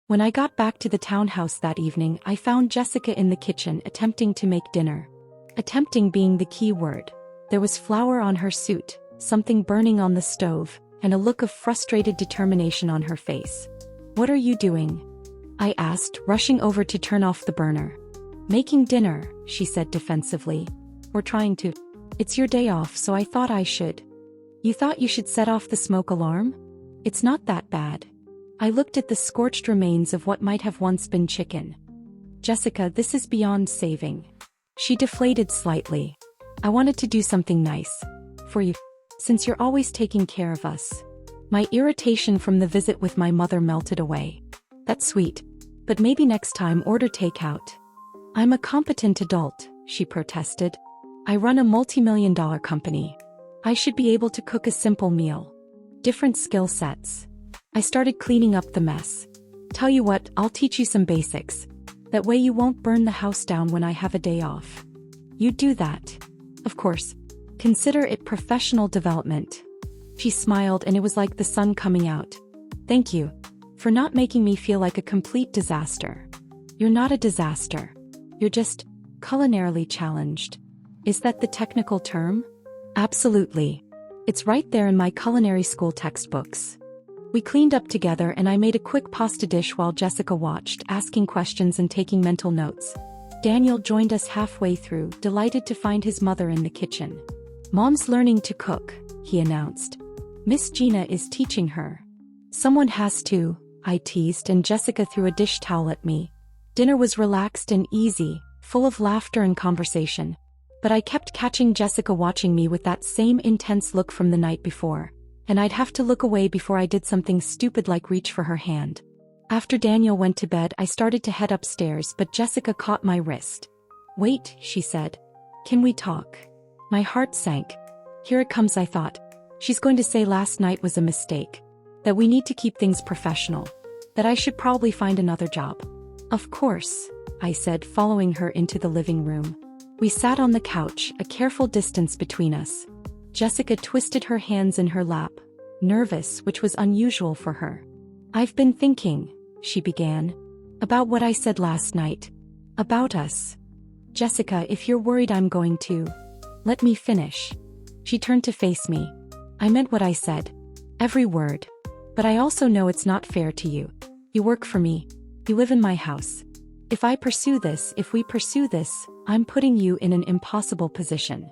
When I got back to the townhouse that evening, I found Jessica in the kitchen attempting to make dinner. Attempting being the key word. There was flour on her suit, something burning on the stove, and a look of frustrated determination on her face. "What are you doing?" I asked, rushing over to turn off the burner. "Making dinner," she said defensively. "We're trying to. It's your day off, so I thought I should." "You thought you should set off the smoke alarm? It's not that bad." I looked at the scorched remains of what might have once been chicken. "Jessica, this is beyond saving." She deflated slightly. "I wanted to do something nice. For you. Since you're always taking care of us." My irritation from the visit with my mother melted away. "That's sweet. But maybe next time order takeout." "I'm a competent adult," she protested. "I run a multi-million-dollar company. I should be able to cook a simple meal. Different skill sets." I started cleaning up the mess. "Tell you what, I'll teach you some basics. That way you won't burn the house down when I have a day off." "You do that?" "Of course. Consider it professional development." She smiled and it was like the sun coming out. "Thank you. For not making me feel like a complete disaster." "You're not a disaster. You're just culinarily challenged." "Is that the technical term?" "Absolutely. It's right there in my culinary school textbooks." We cleaned up together and I made a quick pasta dish while Jessica watched, asking questions and taking mental notes. Daniel joined us halfway through, delighted to find his mother in the kitchen. "Mom's learning to cook," he announced. "Miss Gina is teaching her." "Someone has to," I teased, and Jessica threw a dish towel at me. Dinner was relaxed and easy, full of laughter and conversation. But I kept catching Jessica watching me with that same intense look from the night before. And I'd have to look away before I did something stupid like reach for her hand. After Daniel went to bed, I started to head upstairs, but Jessica caught my wrist. "Wait," she said. "Can we talk?" My heart sank. Here it comes, I thought. She's going to say last night was a mistake. That we need to keep things professional. That I should probably find another job. "Of course," I said, following her into the living room. We sat on the couch, a careful distance between us. Jessica twisted her hands in her lap, nervous, which was unusual for her. "I've been thinking," she began, "about what I said last night. About us." "Jessica, if you're worried I'm going to. Let me finish." She turned to face me. "I meant what I said. Every word. But I also know it's not fair to you. You work for me. You live in my house. If we pursue this, I'm putting you in an impossible position.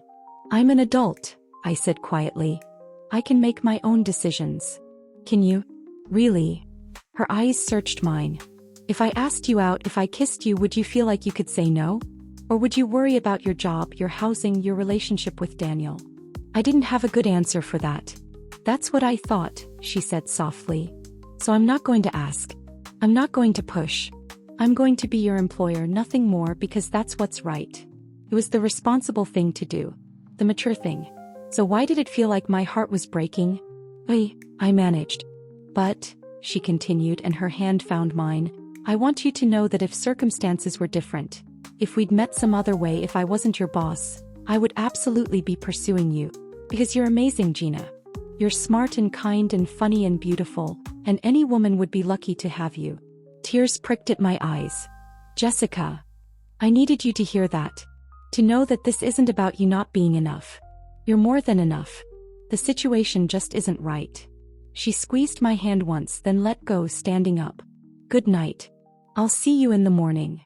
I'm an adult," I said quietly. "I can make my own decisions." "Can you? Really?" Her eyes searched mine. "If I asked you out, if I kissed you, would you feel like you could say no? Or would you worry about your job, your housing, your relationship with Daniel?" I didn't have a good answer for that. "That's what I thought," she said softly. "So I'm not going to ask. I'm not going to push. I'm going to be your employer, nothing more, because that's what's right." It was the responsible thing to do. The mature thing. So why did it feel like my heart was breaking? I managed. "But," she continued, and her hand found mine, "I want you to know that if circumstances were different, if we'd met some other way, if I wasn't your boss, I would absolutely be pursuing you. Because you're amazing, Gina. You're smart and kind and funny and beautiful, and any woman would be lucky to have you." Tears pricked at my eyes. "Jessica. I needed you to hear that. To know that this isn't about you not being enough. You're more than enough. The situation just isn't right." She squeezed my hand once, then let go, standing up. "Good night. I'll see you in the morning."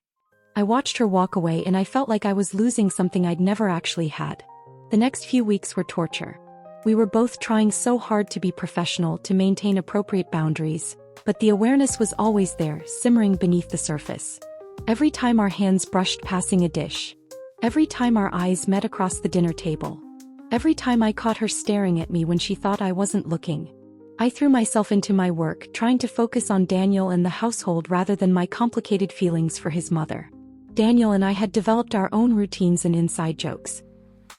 I watched her walk away and I felt like I was losing something I'd never actually had. The next few weeks were torture. We were both trying so hard to be professional, to maintain appropriate boundaries, but the awareness was always there, simmering beneath the surface. Every time our hands brushed passing a dish. Every time our eyes met across the dinner table. Every time I caught her staring at me when she thought I wasn't looking. I threw myself into my work, trying to focus on Daniel and the household rather than my complicated feelings for his mother. Daniel and I had developed our own routines and inside jokes.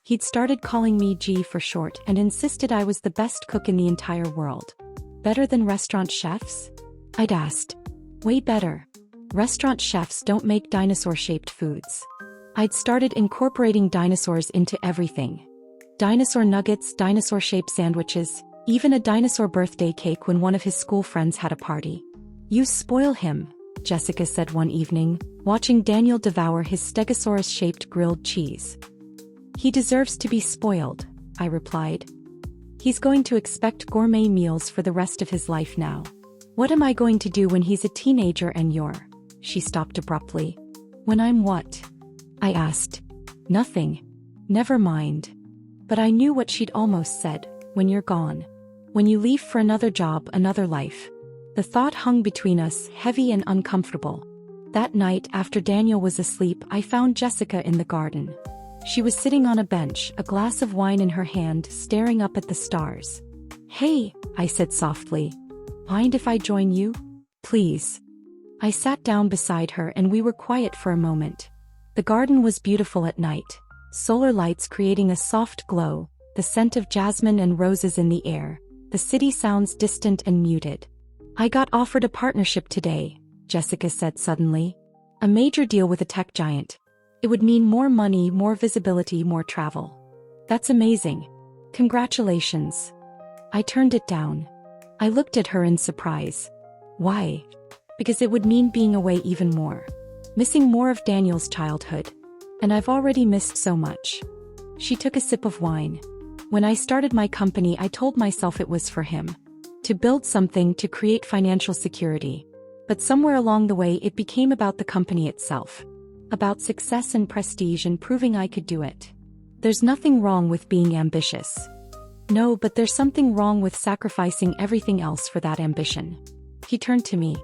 He'd started calling me G for short and insisted I was the best cook in the entire world. "Better than restaurant chefs?" I'd asked. "Way better. Restaurant chefs don't make dinosaur-shaped foods." I'd started incorporating dinosaurs into everything. Dinosaur nuggets, dinosaur-shaped sandwiches, even a dinosaur birthday cake when one of his school friends had a party. "You spoil him," Jessica said one evening, watching Daniel devour his stegosaurus-shaped grilled cheese. He deserves to be spoiled, I replied. He's going to expect gourmet meals for the rest of his life now. What am I going to do when he's a teenager and you're... She stopped abruptly. When I'm what? I asked. Nothing. Never mind. But I knew what she'd almost said. When you're gone. When you leave for another job, another life. The thought hung between us, heavy and uncomfortable. That night, after Daniel was asleep, I found Jessica in the garden. She was sitting on a bench, a glass of wine in her hand, staring up at the stars. Hey, I said softly. Mind if I join you? Please. I sat down beside her and we were quiet for a moment. The garden was beautiful at night. Solar lights creating a soft glow, the scent of jasmine and roses in the air. The city sounds distant and muted. I got offered a partnership today, Jessica said suddenly. A major deal with a tech giant. It would mean more money, more visibility, more travel. That's amazing. Congratulations. I turned it down. I looked at her in surprise. Why? Because it would mean being away even more. Missing more of Daniel's childhood. And I've already missed so much. She took a sip of wine. When I started my company, I told myself it was for him. To build something, to create financial security. But somewhere along the way it became about the company itself. About success and prestige and proving I could do it. There's nothing wrong with being ambitious. No, but there's something wrong with sacrificing everything else for that ambition. He turned to me.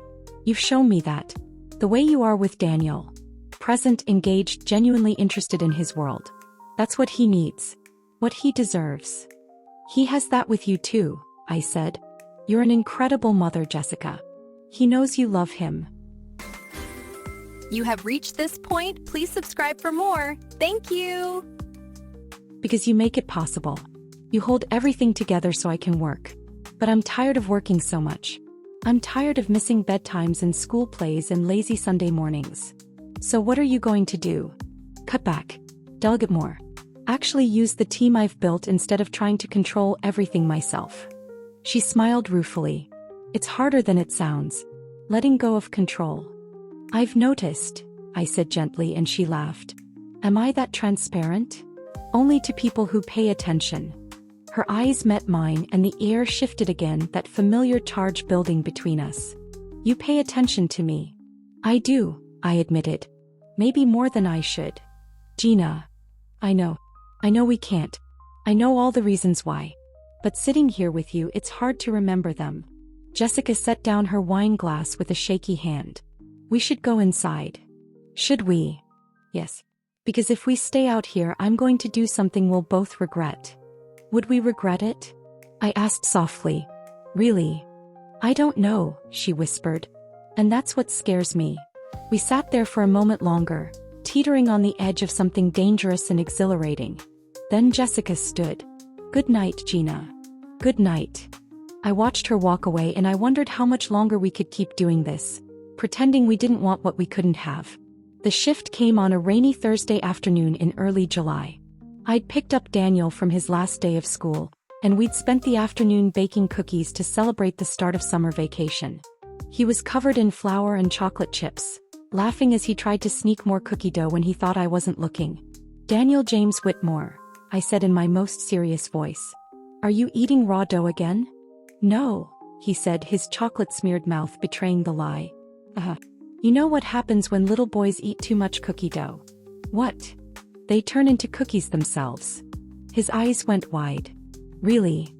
You've shown me that. The way you are with Daniel. Present, engaged, genuinely interested in his world. That's what he needs. What he deserves. He has that with you too, I said. You're an incredible mother, Jessica. He knows you love him. You have reached this point. Please subscribe for more. Thank you. Because you make it possible. You hold everything together so I can work. But I'm tired of working so much. I'm tired of missing bedtimes and school plays and lazy Sunday mornings. So what are you going to do? Cut back. Delegate more. Actually use the team I've built instead of trying to control everything myself. She smiled ruefully. It's harder than it sounds. Letting go of control. I've noticed, I said gently, and she laughed. Am I that transparent? Only to people who pay attention. Her eyes met mine and the air shifted again, that familiar charge building between us. You pay attention to me. I do, I admitted. Maybe more than I should. Gina. I know we can't. I know all the reasons why. But sitting here with you, it's hard to remember them. Jessica set down her wine glass with a shaky hand. We should go inside. Should we? Yes. Because if we stay out here, I'm going to do something we'll both regret. Would we regret it? I asked softly. Really? I don't know, she whispered. And that's what scares me. We sat there for a moment longer, teetering on the edge of something dangerous and exhilarating. Then Jessica stood. Good night, Gina. Good night. I watched her walk away and I wondered how much longer we could keep doing this, pretending we didn't want what we couldn't have. The shift came on a rainy Thursday afternoon in early July. I'd picked up Daniel from his last day of school, and we'd spent the afternoon baking cookies to celebrate the start of summer vacation. He was covered in flour and chocolate chips, laughing as he tried to sneak more cookie dough when he thought I wasn't looking. Daniel James Whitmore, I said in my most serious voice. Are you eating raw dough again? No, he said, his chocolate-smeared mouth betraying the lie. You know what happens when little boys eat too much cookie dough? What? They turn into cookies themselves. His eyes went wide. Really?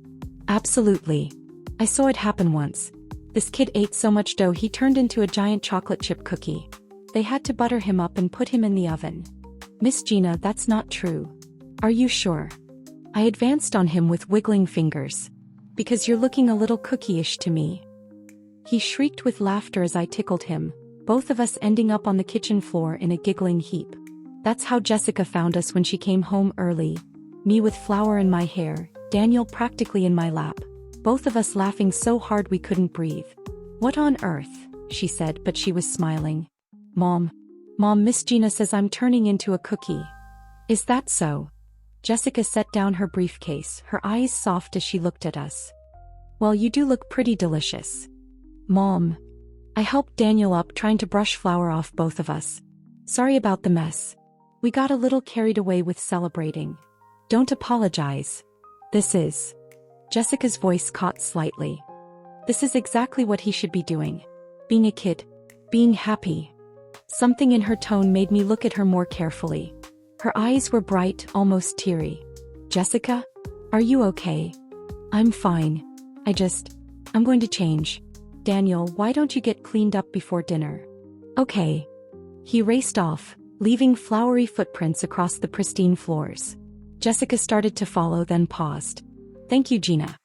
Absolutely. I saw it happen once. This kid ate so much dough he turned into a giant chocolate chip cookie. They had to butter him up and put him in the oven. Miss Gina, that's not true. Are you sure? I advanced on him with wiggling fingers. Because you're looking a little cookie-ish to me. He shrieked with laughter as I tickled him, both of us ending up on the kitchen floor in a giggling heap. That's how Jessica found us when she came home early. Me with flour in my hair, Daniel practically in my lap. Both of us laughing so hard we couldn't breathe. What on earth? She said, but she was smiling. Mom, Miss Gina says I'm turning into a cookie. Is that so? Jessica set down her briefcase, her eyes soft as she looked at us. Well, you do look pretty delicious. Mom. I helped Daniel up, trying to brush flour off both of us. Sorry about the mess. We got a little carried away with celebrating. Don't apologize. This is... Jessica's voice caught slightly. This is exactly what he should be doing. Being a kid. Being happy. Something in her tone made me look at her more carefully. Her eyes were bright, almost teary. Jessica? Are you okay? I'm fine. I'm going to change. Daniel, why don't you get cleaned up before dinner? Okay. He raced off, leaving flowery footprints across the pristine floors. Jessica started to follow, then paused. Thank you, Gina.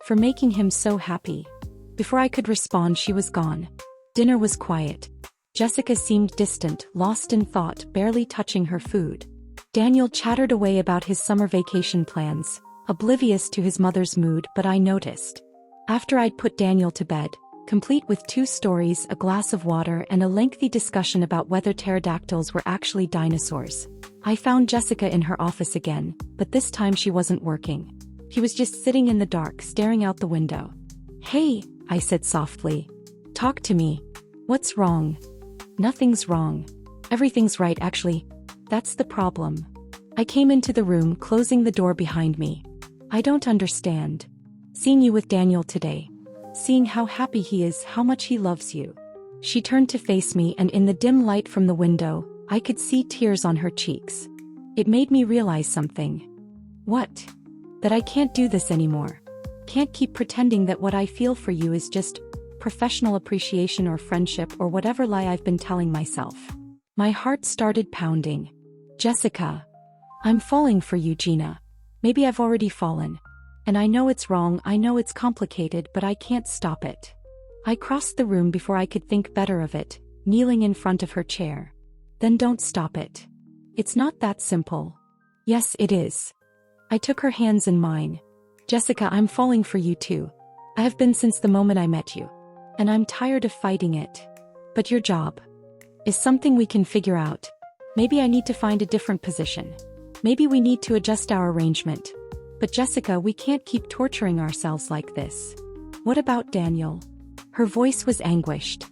For making him so happy. Before I could respond, she was gone. Dinner was quiet. Jessica seemed distant, lost in thought, barely touching her food. Daniel chattered away about his summer vacation plans, oblivious to his mother's mood, but I noticed. After I'd put Daniel to bed, complete with 2 stories, a glass of water, and a lengthy discussion about whether pterodactyls were actually dinosaurs, I found Jessica in her office again, but this time she wasn't working. She was just sitting in the dark, staring out the window. Hey, I said softly. Talk to me. What's wrong? Nothing's wrong. Everything's right, actually. That's the problem. I came into the room, closing the door behind me. I don't understand. Seeing you with Daniel today. Seeing how happy he is, how much he loves you. She turned to face me, and in the dim light from the window, I could see tears on her cheeks. It made me realize something. What? That I can't do this anymore. Can't keep pretending that what I feel for you is just professional appreciation or friendship or whatever lie I've been telling myself. My heart started pounding. Jessica. I'm falling for you, Gina. Maybe I've already fallen. And I know it's wrong, I know it's complicated, but I can't stop it. I crossed the room before I could think better of it, kneeling in front of her chair. Then don't stop it. It's not that simple. Yes, it is. I took her hands in mine. Jessica, I'm falling for you too. I have been since the moment I met you. And I'm tired of fighting it. But your job is something we can figure out. Maybe I need to find a different position. Maybe we need to adjust our arrangement. But Jessica, we can't keep torturing ourselves like this. What about Daniel? Her voice was anguished.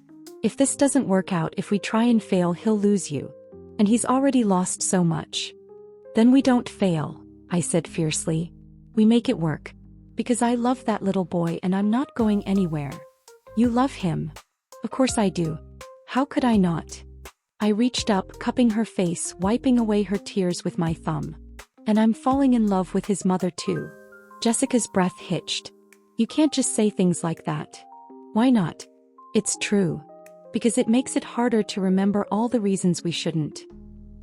If this doesn't work out, if we try and fail, he'll lose you. And he's already lost so much. Then we don't fail, I said fiercely. We make it work. Because I love that little boy and I'm not going anywhere. You love him. Of course I do. How could I not? I reached up, cupping her face, wiping away her tears with my thumb. And I'm falling in love with his mother too. Jessica's breath hitched. You can't just say things like that. Why not? It's true. Because it makes it harder to remember all the reasons we shouldn't.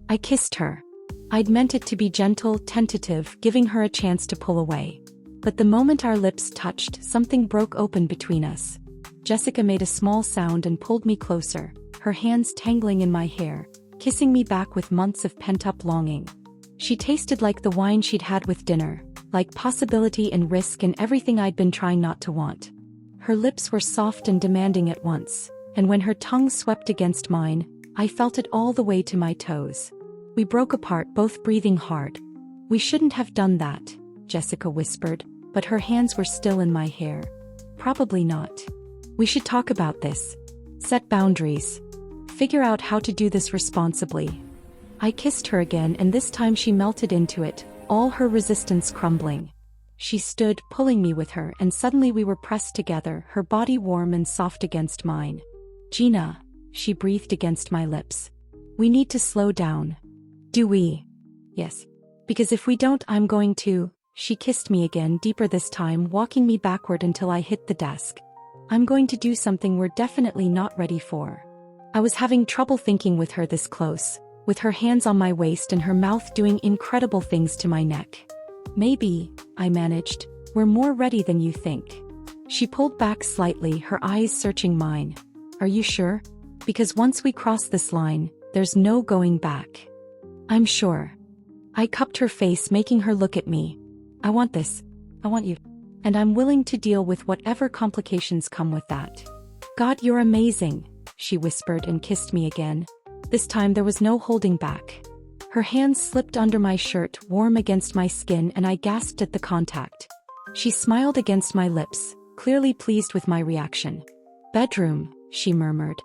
I kissed her. I'd meant it to be gentle, tentative, giving her a chance to pull away. But the moment our lips touched, something broke open between us. Jessica made a small sound and pulled me closer, her hands tangling in my hair, kissing me back with months of pent-up longing. She tasted like the wine she'd had with dinner, like possibility and risk and everything I'd been trying not to want. Her lips were soft and demanding at once, and when her tongue swept against mine, I felt it all the way to my toes. We broke apart, both breathing hard. We shouldn't have done that, Jessica whispered, but her hands were still in my hair. Probably not. We should talk about this. Set boundaries. Figure out how to do this responsibly. I kissed her again, and this time she melted into it, all her resistance crumbling. She stood, pulling me with her, and suddenly we were pressed together, her body warm and soft against mine. Gina, she breathed against my lips. We need to slow down. Do we? Yes. Because if we don't, I'm going to. She kissed me again, deeper this time, walking me backward until I hit the desk. I'm going to do something we're definitely not ready for. I was having trouble thinking with her this close, with her hands on my waist and her mouth doing incredible things to my neck. Maybe, I managed, we're more ready than you think. She pulled back slightly, her eyes searching mine. Are you sure? Because once we cross this line, there's no going back. I'm sure. I cupped her face, making her look at me. I want this. I want you. And I'm willing to deal with whatever complications come with that. God, you're amazing, she whispered and kissed me again. This time there was no holding back. Her hands slipped under my shirt, warm against my skin, and I gasped at the contact. She smiled against my lips, clearly pleased with my reaction. Bedroom, she murmured.